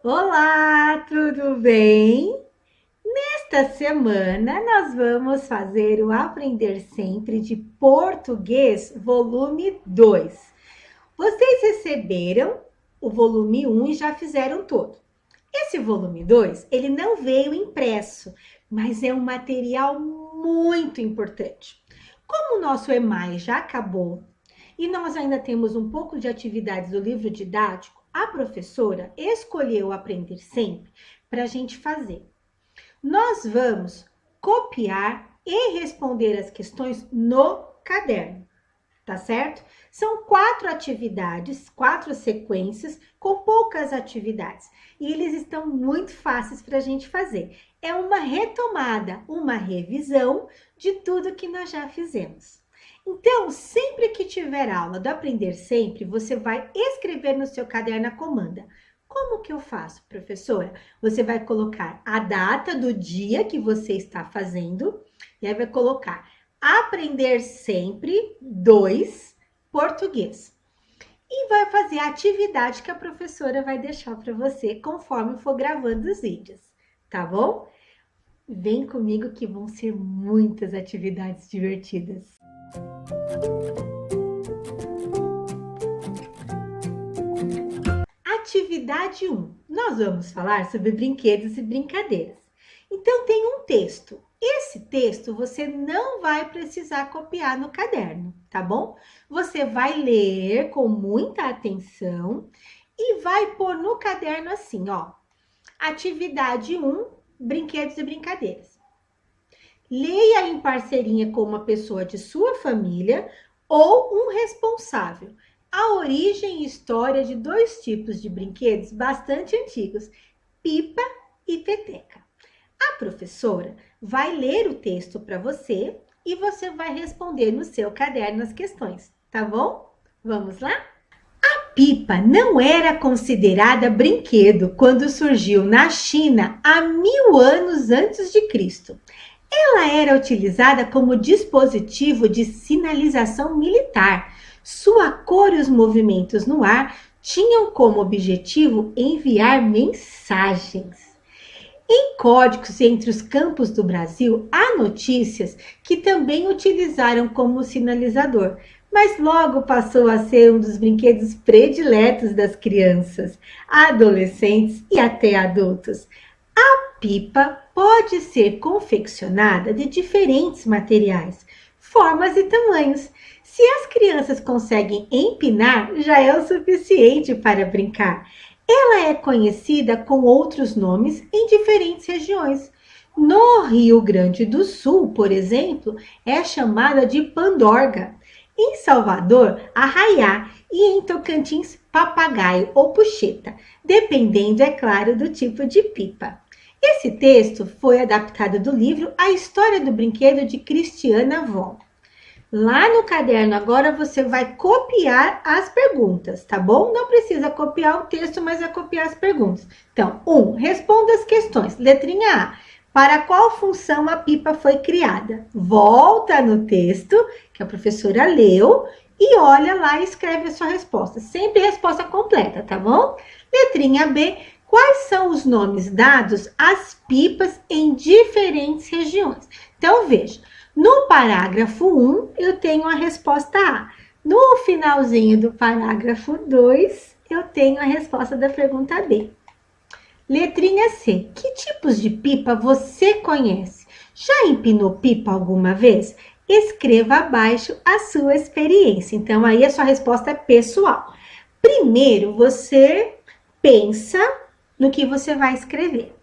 Olá, tudo bem? Esta semana nós vamos fazer o Aprender Sempre de Português, volume 2. Vocês receberam o volume 1 e já fizeram todo. Esse volume 2, ele não veio impresso, mas é um material muito importante. Como o nosso EMAI já acabou e nós ainda temos um pouco de atividades do livro didático, a professora escolheu Aprender Sempre para a gente fazer. Nós vamos copiar e responder as questões no caderno, tá certo? São 4 atividades, 4 sequências com poucas atividades e eles estão muito fáceis para a gente fazer. É uma retomada, uma revisão de tudo que nós já fizemos. Então, sempre que tiver aula do Aprender Sempre, você vai escrever no seu caderno a comanda. Como que eu faço, professora? Você vai colocar a data do dia que você está fazendo e aí vai colocar Aprender Sempre 2 Português. E vai fazer a atividade que a professora vai deixar para você conforme for gravando os vídeos, tá bom? Vem comigo que vão ser muitas atividades divertidas. Atividade 1. Nós vamos falar sobre brinquedos e brincadeiras. Então, tem um texto. Esse texto você não vai precisar copiar no caderno, tá bom? Você vai ler com muita atenção e vai pôr no caderno assim, ó. Atividade 1, brinquedos e brincadeiras. Leia em parceria com uma pessoa de sua família ou um responsável a origem e história de 2 tipos de brinquedos bastante antigos, pipa e peteca. A professora vai ler o texto para você e você vai responder no seu caderno as questões, tá bom? Vamos lá? A pipa não era considerada brinquedo quando surgiu na China há 1000 anos antes de Cristo. Ela era utilizada como dispositivo de sinalização militar. Sua cor e os movimentos no ar tinham como objetivo enviar mensagens. Em códigos entre os campos do Brasil, há notícias que também utilizaram como sinalizador, mas logo passou a ser um dos brinquedos prediletos das crianças, adolescentes e até adultos. A pipa pode ser confeccionada de diferentes materiais, formas e tamanhos. Se as crianças conseguem empinar, já é o suficiente para brincar. Ela é conhecida com outros nomes em diferentes regiões. No Rio Grande do Sul, por exemplo, é chamada de pandorga. Em Salvador, arraiá e em Tocantins, papagaio ou puxeta, dependendo, é claro, do tipo de pipa. Esse texto foi adaptado do livro A História do Brinquedo de Cristiana Von. Lá no caderno agora você vai copiar as perguntas, tá bom? Não precisa copiar o texto, mas é copiar as perguntas. Então, 1. Responda as questões. Letrinha A. Para qual função a pipa foi criada? Volta no texto que a professora leu e olha lá e escreve a sua resposta. Sempre resposta completa, tá bom? Letrinha B. Quais são os nomes dados às pipas em diferentes regiões? Então, veja. No parágrafo 1, eu tenho a resposta A. No finalzinho do parágrafo 2, eu tenho a resposta da pergunta B. Letrinha C. Que tipos de pipa você conhece? Já empinou pipa alguma vez? Escreva abaixo a sua experiência. Então, aí a sua resposta é pessoal. Primeiro, você pensa no que você vai escrever,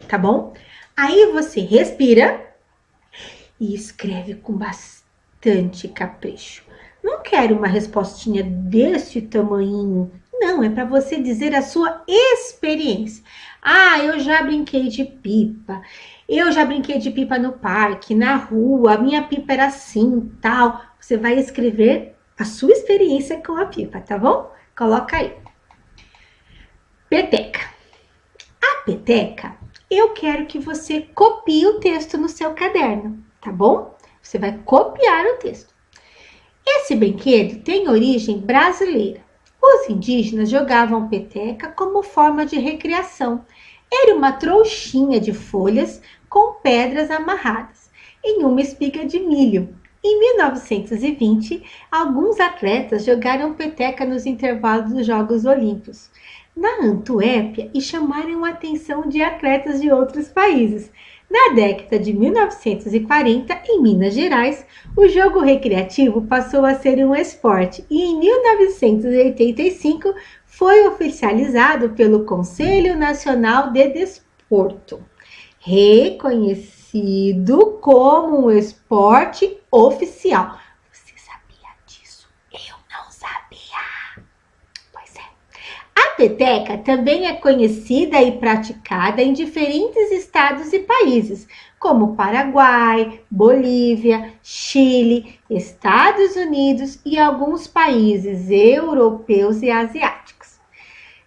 tá bom? Aí você respira e escreve com bastante capricho. Não quero uma respostinha desse tamanhinho. Não, é para você dizer a sua experiência. Ah, eu já brinquei de pipa. Eu já brinquei de pipa no parque, na rua. A minha pipa era assim, tal. Você vai escrever a sua experiência com a pipa, tá bom? Coloca aí. Peteca. A peteca, eu quero que você copie o texto no seu caderno. Tá bom? Você vai copiar o texto. Esse brinquedo tem origem brasileira. Os indígenas jogavam peteca como forma de recreação. Era uma trouxinha de folhas com pedras amarradas em uma espiga de milho. Em 1920, alguns atletas jogaram peteca nos intervalos dos Jogos Olímpicos na Antuérpia e chamaram a atenção de atletas de outros países. Na década de 1940, em Minas Gerais, o jogo recreativo passou a ser um esporte e em 1985 foi oficializado pelo Conselho Nacional de Desporto, reconhecido como um esporte oficial. Você sabia disso? Eu não sabia. Pois é. A peteca também é conhecida e praticada em diferentes estados e países, como Paraguai, Bolívia, Chile, Estados Unidos e alguns países europeus e asiáticos.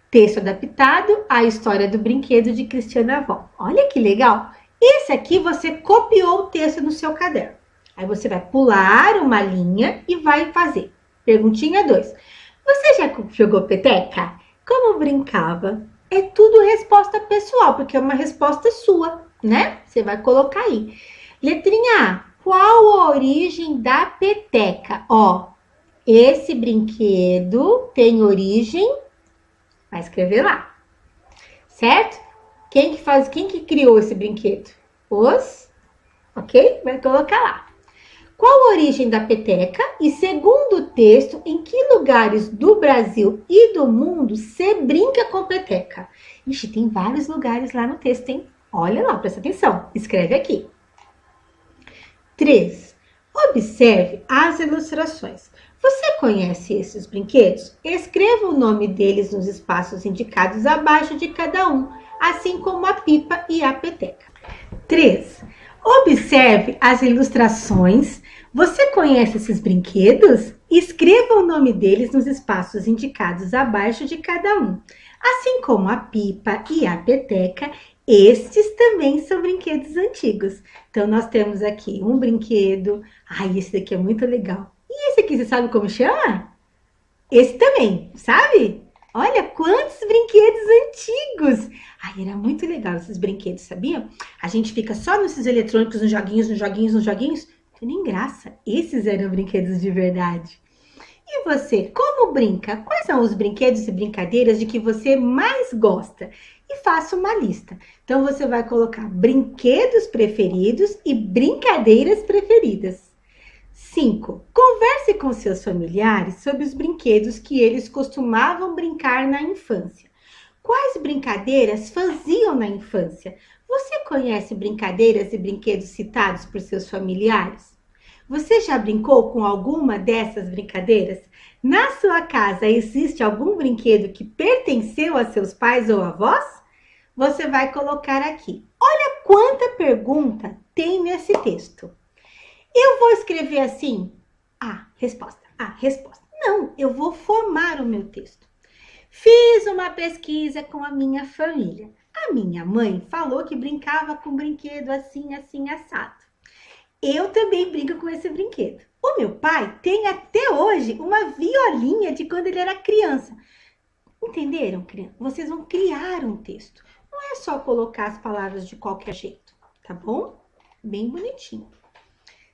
Texto adaptado à história do brinquedo de Cristiana Avon. Olha que legal! Esse aqui você copiou o texto no seu caderno. Aí você vai pular uma linha e vai fazer. Perguntinha 2. Você já jogou peteca? Como brincava? É tudo resposta pessoal, porque é uma resposta sua, né? Você vai colocar aí. Letrinha A. Qual a origem da peteca? Ó, esse brinquedo tem origem. Vai escrever lá, certo? Quem que criou esse brinquedo? Ok? Vai colocar lá. Qual a origem da peteca? E segundo o texto, em que lugares do Brasil e do mundo se brinca com peteca? Ixi, tem vários lugares lá no texto, hein? Olha lá, presta atenção. Escreve aqui. 3. Observe as ilustrações. Você conhece esses brinquedos? Escreva o nome deles nos espaços indicados abaixo de cada um, assim como a pipa e a peteca. 3. Observe as ilustrações. Você conhece esses brinquedos? Escreva o nome deles nos espaços indicados abaixo de cada um. Assim como a pipa e a peteca, estes também são brinquedos antigos. Então, nós temos aqui um brinquedo. Ai, esse daqui é muito legal. E esse aqui, você sabe como chama? Esse também, sabe? Olha quantos brinquedos antigos! Ai, era muito legal esses brinquedos, sabia? A gente fica só nesses eletrônicos, nos joguinhos, nos joguinhos, nos joguinhos. Não tem nem graça. Esses eram brinquedos de verdade. E você, como brinca? Quais são os brinquedos e brincadeiras de que você mais gosta? E faça uma lista. Então, você vai colocar brinquedos preferidos e brincadeiras preferidas. 5. Converse com seus familiares sobre os brinquedos que eles costumavam brincar na infância. Quais brincadeiras faziam na infância? Você conhece brincadeiras e brinquedos citados por seus familiares? Você já brincou com alguma dessas brincadeiras? Na sua casa existe algum brinquedo que pertenceu a seus pais ou avós? Você vai colocar aqui. Olha quanta pergunta tem nesse texto. Eu vou escrever assim, resposta. Não, eu vou formar o meu texto. Fiz uma pesquisa com a minha família. A minha mãe falou que brincava com brinquedo assim, assim, assado. Eu também brinco com esse brinquedo. O meu pai tem até hoje uma violinha de quando ele era criança. Entenderam, criança? Vocês vão criar um texto. Não é só colocar as palavras de qualquer jeito, tá bom? Bem bonitinho.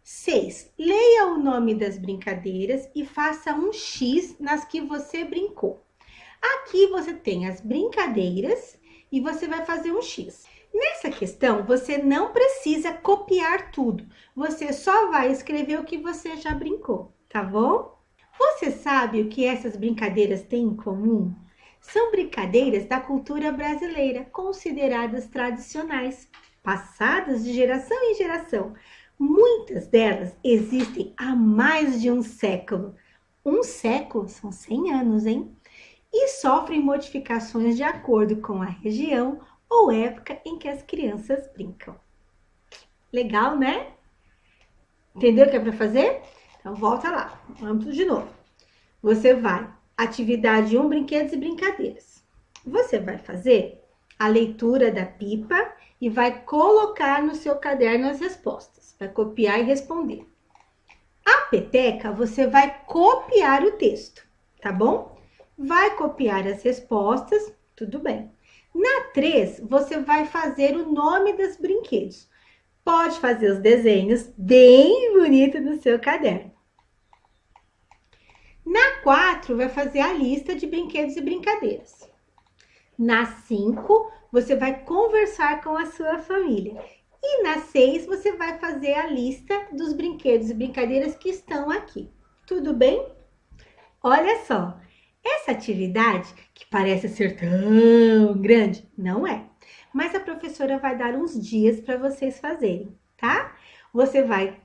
6. Leia o nome das brincadeiras e faça um X nas que você brincou. Aqui você tem as brincadeiras e você vai fazer um X. Nessa questão, você não precisa copiar tudo. Você só vai escrever o que você já brincou, tá bom? Você sabe o que essas brincadeiras têm em comum? São brincadeiras da cultura brasileira, consideradas tradicionais, passadas de geração em geração. Muitas delas existem há mais de um século. Um século são 100 anos, hein? E sofrem modificações de acordo com a região ou época em que as crianças brincam. Legal, né? Entendeu o que é para fazer? Então, volta lá. Vamos de novo. Você vai, atividade 1, brinquedos e brincadeiras. Você vai fazer a leitura da pipa e vai colocar no seu caderno as respostas. Vai copiar e responder. A peteca, você vai copiar o texto, tá bom? vai copiar as respostas, tudo bem. Na 3, você vai fazer o nome dos brinquedos. Pode fazer os desenhos bem bonitos no seu caderno. Na 4, vai fazer a lista de brinquedos e brincadeiras. Na 5, você vai conversar com a sua família. E na 6, você vai fazer a lista dos brinquedos e brincadeiras que estão aqui. Tudo bem? Olha só, essa atividade, que parece ser tão grande, não é. Mas a professora vai dar uns dias para vocês fazerem, tá? Você vai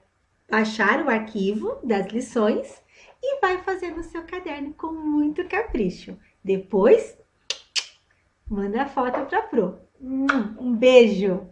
baixar o arquivo das lições e vai fazer no seu caderno com muito capricho. Depois, manda a foto para a Pro. Um beijo!